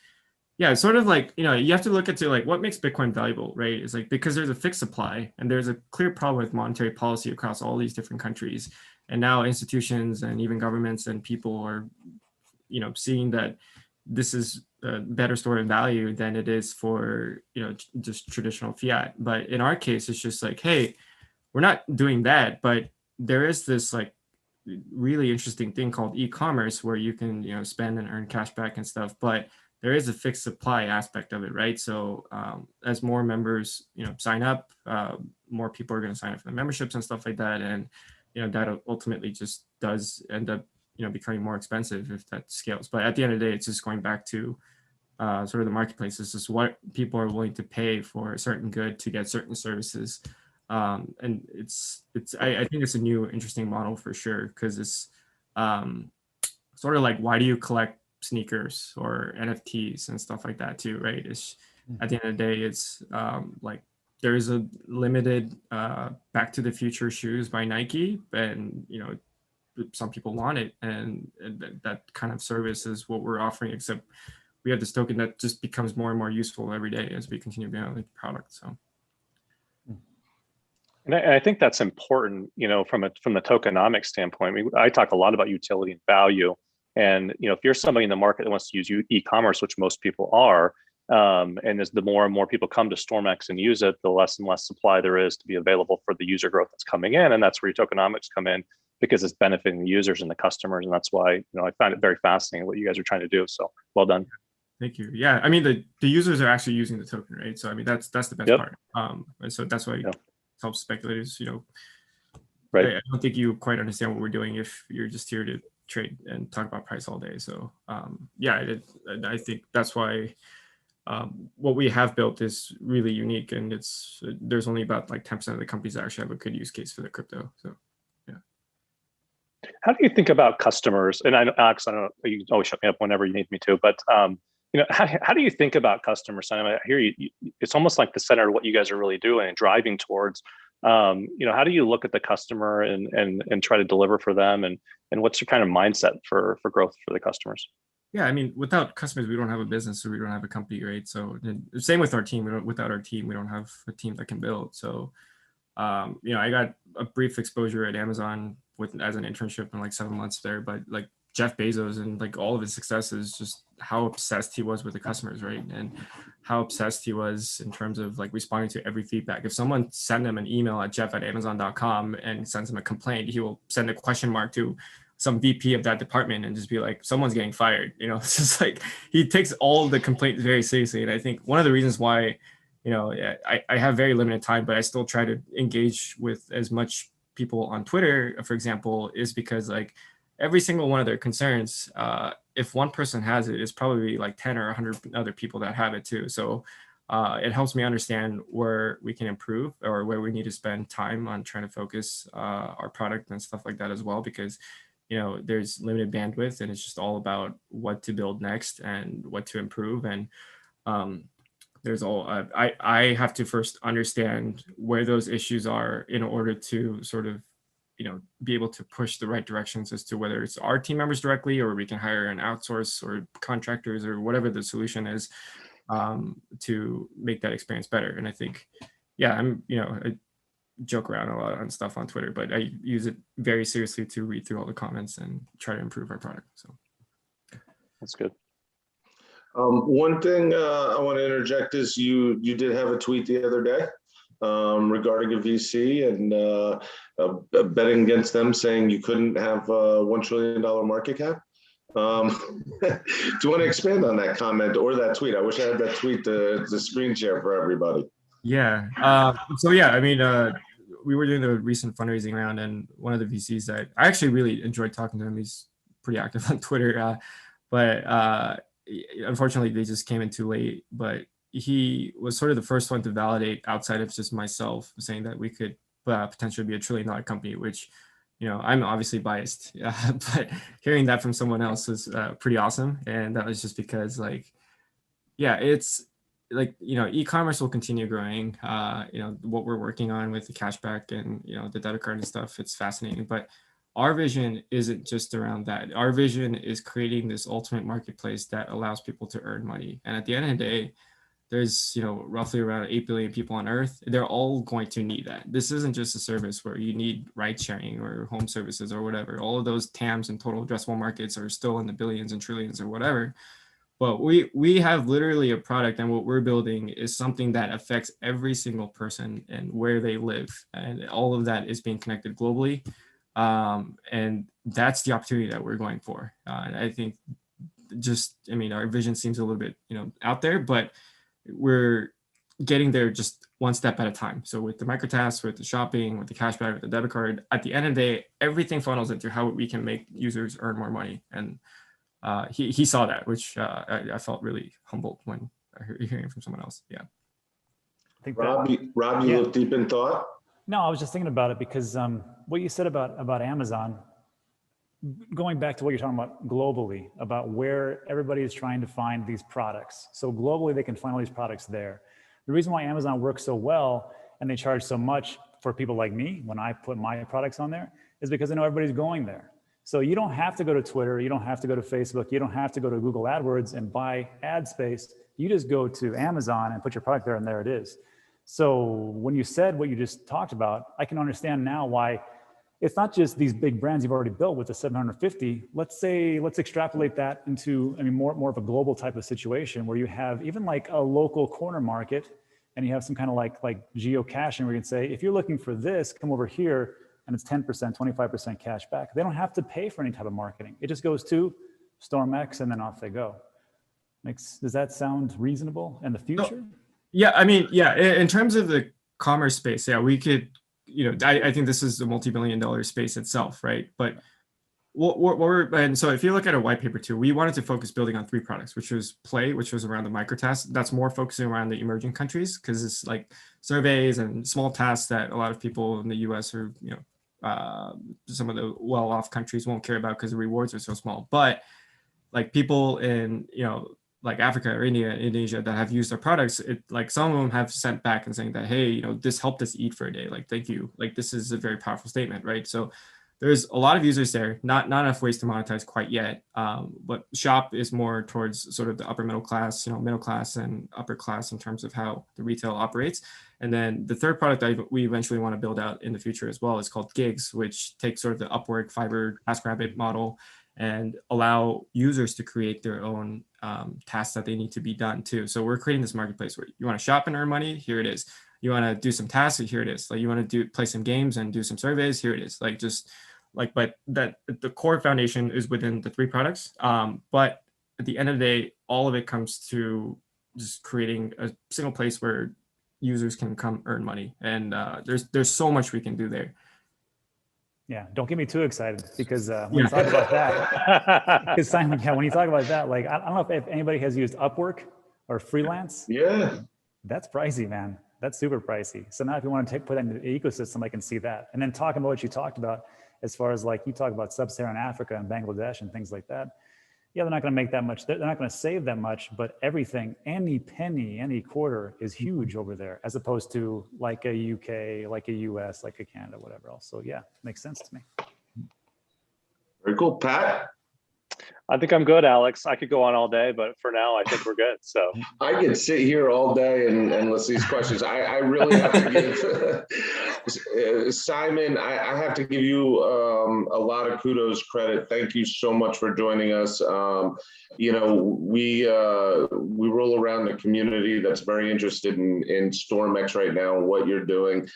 it's sort of like you have to look into like what makes Bitcoin valuable, right? It's like because there's a fixed supply and there's a clear problem with monetary policy across all these different countries, and now institutions and even governments and people are seeing that this is a better store of value than it is for just traditional fiat. But in our case, it's just like, hey, we're not doing that, but there is this like really interesting thing called e-commerce where you can spend and earn cash back and stuff, but there is a fixed supply aspect of it, right? So as more members sign up, more people are going to sign up for the memberships and stuff like that, and that ultimately just does end up becoming more expensive if that scales. But at the end of the day, it's just going back to sort of the marketplace. This is what people are willing to pay for a certain good to get certain services. And I think it's a new interesting model for sure, because it's sort of like, why do you collect sneakers or NFTs and stuff like that too, right? It's at the end of the day, it's like there's a limited Back to the Future shoes by Nike, and some people want it, and that kind of service is what we're offering, except we have this token that just becomes more and more useful every day as we continue building the product. So, and I think that's important, from the tokenomics standpoint. I mean, I talk a lot about utility and value, and if you're somebody in the market that wants to use e-commerce, which most people are, and as the more and more people come to Stormx and use it, the less and less supply there is to be available for the user growth that's coming in, and that's where your tokenomics come in, because it's benefiting the users and the customers. And that's why, I find it very fascinating what you guys are trying to do. So well done. Thank you. Yeah. I mean, the users are actually using the token, right? So, I mean, that's the best part. And so that's why it helps speculators, right. I don't think you quite understand what we're doing if you're just here to trade and talk about price all day. So I think that's why what we have built is really unique, and there's only about like 10% of the companies that actually have a good use case for the crypto. So. How do you think about customers? And I know, Alex, I don't know, you always shut me up whenever you need me to, but how do you think about customer sentiment? I hear you, it's almost like the center of what you guys are really doing and driving towards. How do you look at the customer and try to deliver for them? And what's your kind of mindset for growth for the customers? Yeah, I mean, without customers, we don't have a business, or we don't have a company, right? So same with our team. Without our team, we don't have a team that can build. So, I got a brief exposure at Amazon as an internship in like 7 months there, but like Jeff Bezos and like all of his success is just how obsessed he was with the customers, right? And how obsessed he was in terms of like responding to every feedback. If someone sent him an email at jeff@amazon.com and sends him a complaint, he will send a question mark to some VP of that department and just be like, someone's getting fired. It's just like, he takes all the complaints very seriously. And I think one of the reasons why, I have very limited time, but I still try to engage with as much people on Twitter, for example, is because like every single one of their concerns, if one person has it, it's probably like 10 or 100 other people that have it too. So it helps me understand where we can improve or where we need to spend time on trying to focus our product and stuff like that as well, because there's limited bandwidth, and it's just all about what to build next and what to improve. And I have to first understand where those issues are in order to sort of, be able to push the right directions as to whether it's our team members directly, or we can hire an outsource or contractors or whatever the solution is to make that experience better. And I think, I joke around a lot on stuff on Twitter, but I use it very seriously to read through all the comments and try to improve our product. So that's good. One thing I want to interject is you did have a tweet the other day regarding a VC and betting against them, saying you couldn't have a $1 trillion market cap. Do you want to expand on that comment or that tweet? I wish I had that tweet to screen share for everybody. Yeah. I mean, we were doing the recent fundraising round, and one of the VCs that I actually really enjoyed talking to him, he's pretty active on Twitter, but unfortunately they just came in too late. But he was sort of the first one to validate outside of just myself, saying that we could potentially be a $1 trillion company, which, you know, I'm obviously biased, but hearing that from someone else was pretty awesome. And that was just because, like, yeah, it's like, you know, e-commerce will continue growing. You know, what we're working on with the cashback and, you know, the debit card and stuff, it's fascinating. But our vision isn't just around that. Our vision is creating this ultimate marketplace that allows people to earn money. And at the end of the day, there's, you know, roughly around 8 billion people on Earth. They're all going to need that. This isn't just a service where you need ride sharing or home services or whatever. All of those TAMs and total addressable markets are still in the billions and trillions or whatever. But we have literally a product, and what we're building is something that affects every single person and where they live. And all of that is being connected globally. And that's the opportunity that we're going for. And I think I mean, our vision seems a little bit, you know, out there, but we're getting there just one step at a time. So with the microtasks, with the shopping, with the cashback, with the debit card, at the end of the day, everything funnels into how we can make users earn more money. And he saw that, which I felt really humbled when hearing from someone else. Yeah. I think Rob, you look deep in thought? No, I was just thinking about it because what you said about Amazon, going back to what you're talking about globally, about where everybody is trying to find these products. So globally, they can find all these products there. The reason why Amazon works so well and they charge so much for people like me when I put my products on there is because they know everybody's going there. So you don't have to go to Twitter, you don't have to go to Facebook, you don't have to go to Google AdWords and buy ad space. You just go to Amazon and put your product there and there it is. So when you said what you just talked about, I can understand now why it's not just these big brands you've already built with the 750. Let's extrapolate that into, I mean, more of a global type of situation where you have even like a local corner market and you have some kind of like geocaching where you can say, if you're looking for this, come over here and it's 10%, 25% cash back. They don't have to pay for any type of marketing. It just goes to Stormx and then off they go. Does that sound reasonable in the future? Yeah, I mean, yeah, in terms of the commerce space, yeah, we could, you know, I think this is a multi-billion-dollar space itself, right? But and so if you look at our white paper too, we wanted to focus building on 3 products, which was Play, which was around the microtasks. That's more focusing around the emerging countries because it's like surveys and small tasks that a lot of people in the US or, you know, some of the well-off countries won't care about because the rewards are so small. But like people in, you know, like Africa or Indonesia that have used our products, like some of them have sent back and saying that, hey, you know, this helped us eat for a day. Like, thank you. Like, this is a very powerful statement, right? So there's a lot of users there, not enough ways to monetize quite yet. But Shop is more towards sort of the upper middle class, you know, middle class and upper class in terms of how the retail operates. And then the third product that we eventually want to build out in the future as well is called Gigs, which takes sort of the Upwork, Fiverr, TaskRabbit model and allow users to create their own tasks that they need to be done too. So we're creating this marketplace where you want to shop and earn money, here it is. You want to do some tasks, here it is. Like you want to play some games and do some surveys, here it is. Like just like, but that the core foundation is within the 3 products. But at the end of the day, all of it comes to just creating a single place where users can come earn money. And there's so much we can do there. Yeah, don't get me too excited because when you talk about that, because Simon, yeah, when you talk about that, like I don't know if anybody has used Upwork or freelance. Yeah, that's pricey, man. That's super pricey. So now if you want to put that in the ecosystem, I can see that. And then talking about what you talked about, as far as like you talk about sub-Saharan Africa and Bangladesh and things like that. Yeah, they're not going to make that much. They're not going to save that much, but everything, any penny, any quarter is huge over there, as opposed to like a UK, like a US, like a Canada, whatever else. So yeah, makes sense to me. Very cool. Pat? I think I'm good, Alex. I could go on all day, but for now, I think we're good. So I could sit here all day and listen to these questions. I really have to give Simon, I have to give you a lot of kudos, credit. Thank you so much for joining us. You know, we roll around the community that's very interested in Stormx right now, what you're doing.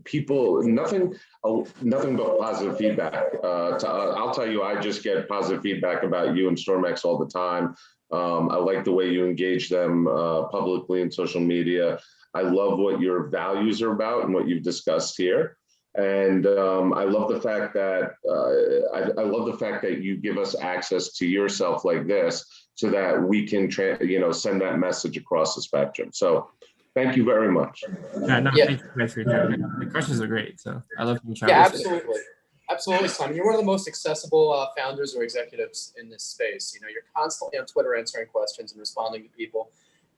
People, nothing but positive feedback. I'll tell you, I just get positive feedback about you and Stormx all the time. I like the way you engage them publicly in social media. I love what your values are about and what you've discussed here. And I love the fact that I love the fact that you give us access to yourself like this, so that we can send that message across the spectrum. So thank you very much. Yeah, no, Yeah. thank you guys for your time. The questions are great, so I love being Yeah, Travis. absolutely. Absolutely, Simon. You're one of the most accessible founders or executives in this space. You know, you're constantly on Twitter answering questions and responding to people.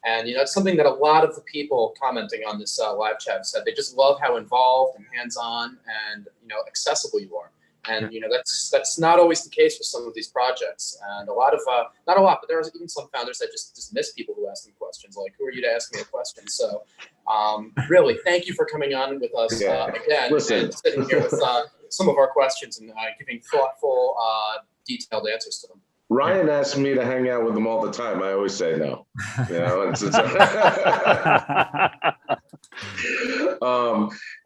And, you know, it's something that a lot of the people commenting on this live chat said. They just love how involved and hands-on and, you know, accessible you are. And, you know, that's not always the case with some of these projects. And a lot of, not a lot, but there are even some founders that just miss people who ask them questions. Like, who are you to ask me a question? So really, thank you for coming on with us again and sitting here with some of our questions and giving thoughtful, detailed answers to them. Ryan asks me to hang out with him all the time. I always say no. You know,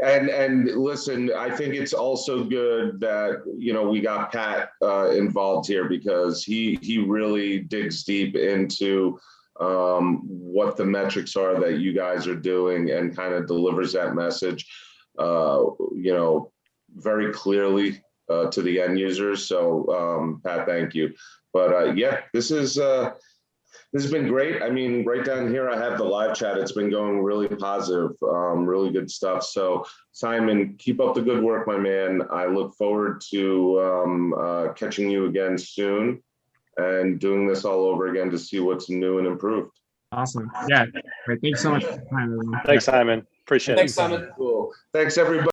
and listen, I think it's also good that, you know, we got Pat involved here, because he really digs deep into what the metrics are that you guys are doing, and kind of delivers that message, you know, very clearly to the end users. So Pat, thank you. But yeah, this has been great. I mean, right down here, I have the live chat. It's been going really positive, really good stuff. So Simon, keep up the good work, my man. I look forward to catching you again soon and doing this all over again to see what's new and improved. Awesome. Yeah. Great. Thanks so much for your time, everyone. Thanks, Simon. Appreciate it. Thanks, Simon. Cool. Thanks, everybody.